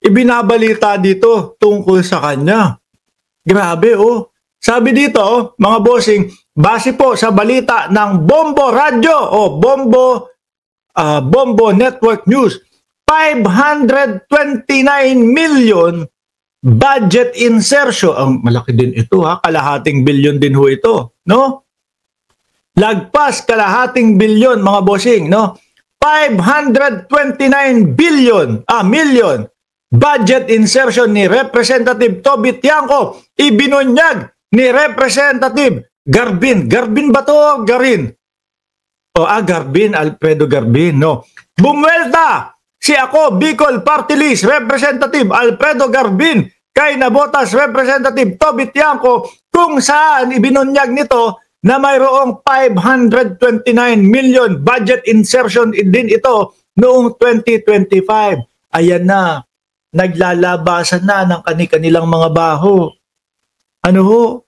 ibinabalita dito tungkol sa kanya. Grabe oh. Sabi dito, mga bossing, base po sa balita ng Bombo Radio o Bombo Network News, 529 million budget insertion. Ang malaki din ito kalahating bilyon din ho ito, no? Lagpas kalahating bilyon mga bossing, no? 529 million budget insertion ni Representative Toby Tiangco ibinunyag ni Representative Garbin. Garbin ba to? Garin. Garbin, Alfredo Garbin, no? Bumwelta si ako, Bicol Party List, Representative Alfredo Garbin, kay nabotas Representative Toby Tiangco, kung saan ibinunyag nito na mayroong 529 million budget insertion din ito noong 2025. Ayan na, naglalabasan na ng kanilang mga baho. Ano ho?